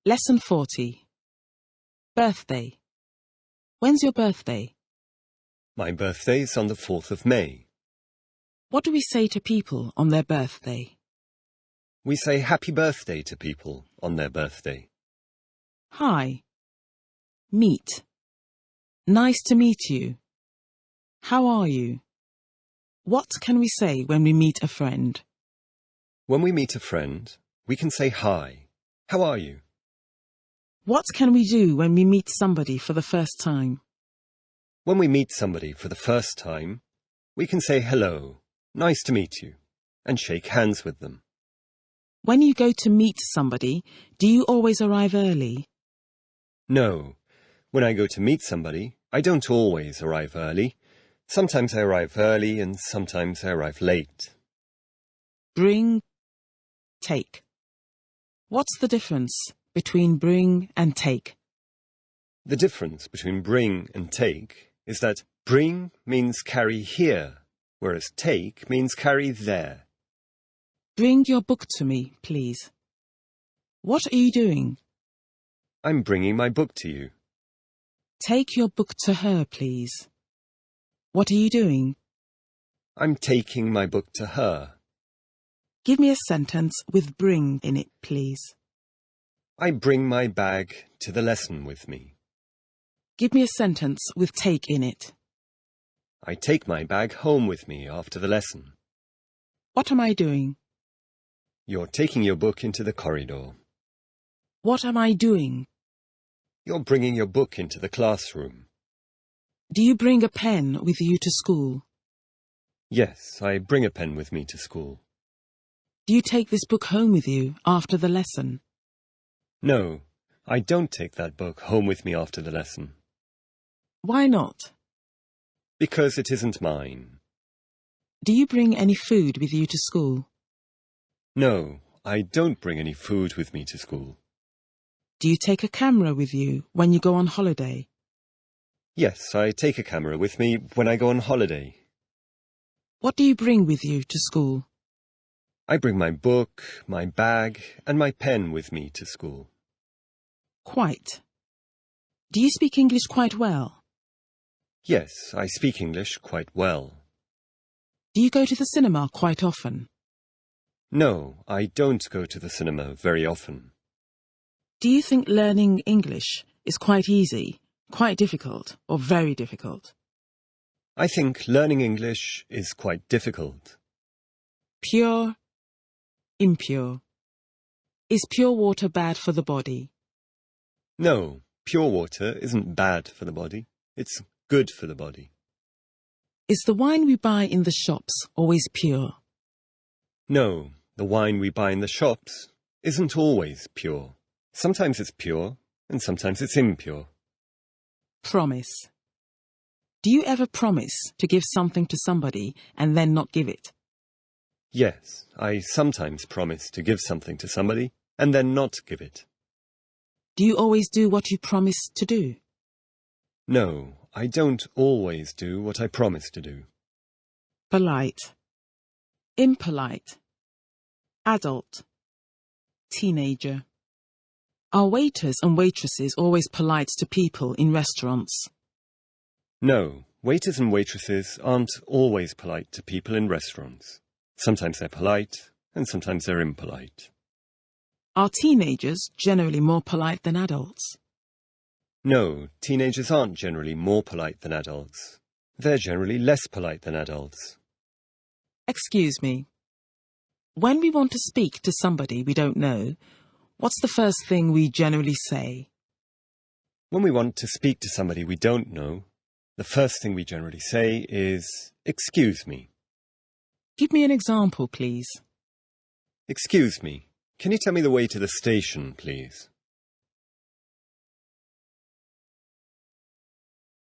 Lesson 40. Birthday. When's your birthday? My birthday's on the 4th of May. What do we say to people on their birthday? We say happy birthday to people on their birthday. Hi. Meet. Nice to meet you. How are you? What can we say when we meet a friend? When we meet a friend, we can say hi. How are you? What can we do when we meet somebody for the first time? When we meet somebody for the first time, we can say hello, nice to meet you, and shake hands with them. When you go to meet somebody, do you always arrive early? No. When I go to meet somebody, I don't always arrive early. Sometimes I arrive early and sometimes I arrive late. Bring, take. What's the difference between bring and take? The difference between bring and take is that bring means carry here, whereas take means carry there. Bring your book to me, please. What are you doing? I'm bringing my book to you. Take your book to her, please. What are you doing? I'm taking my book to her. Give me a sentence with bring in it, please. I bring my bag to the lesson with me. Give me a sentence with take in it. I take my bag home with me after the lesson. What am I doing? You're taking your book into the corridor. What am I doing? You're bringing your book into the classroom. Do you bring a pen with you to school? Yes, I bring a pen with me to school. Do you take this book home with you after the lesson? No, I don't take that book home with me after the lesson. Why not? Because it isn't mine. Do you bring any food with you to school? No, I don't bring any food with me to school. Do you take a camera with you when you go on holiday? Yes, I take a camera with me when I go on holiday. What do you bring with you to school? I bring my book, my bag, and my pen with me to school. Quite. Do you speak English quite well? Yes, I speak English quite well. Do you go to the cinema quite often? No, I don't go to the cinema very often. Do you think learning English is quite easy, quite difficult, or very difficult? I think learning English is quite difficult. Pure, impure. Is pure water bad for the body? No, pure water isn't bad for the body. It's good for the body. Is the wine we buy in the shops always pure? No, the wine we buy in the shops isn't always pure. Sometimes it's pure and sometimes it's impure. Promise. Do you ever promise to give something to somebody and then not give it? Yes, I sometimes promise to give something to somebody and then not give it. Do you always do what you promise to do? No, I don't always do what I promise to do. Polite. Impolite. Adult. Teenager. Are waiters and waitresses always polite to people in restaurants? No, waiters and waitresses aren't always polite to people in restaurants. Sometimes they're polite and sometimes they're impolite. Are teenagers generally more polite than adults? No, teenagers aren't generally more polite than adults. They're generally less polite than adults. Excuse me. When we want to speak to somebody we don't know, what's the first thing we generally say? When we want to speak to somebody we don't know, the first thing we generally say is, "Excuse me." Give me an example, please. Excuse me, can you tell me the way to the station, please?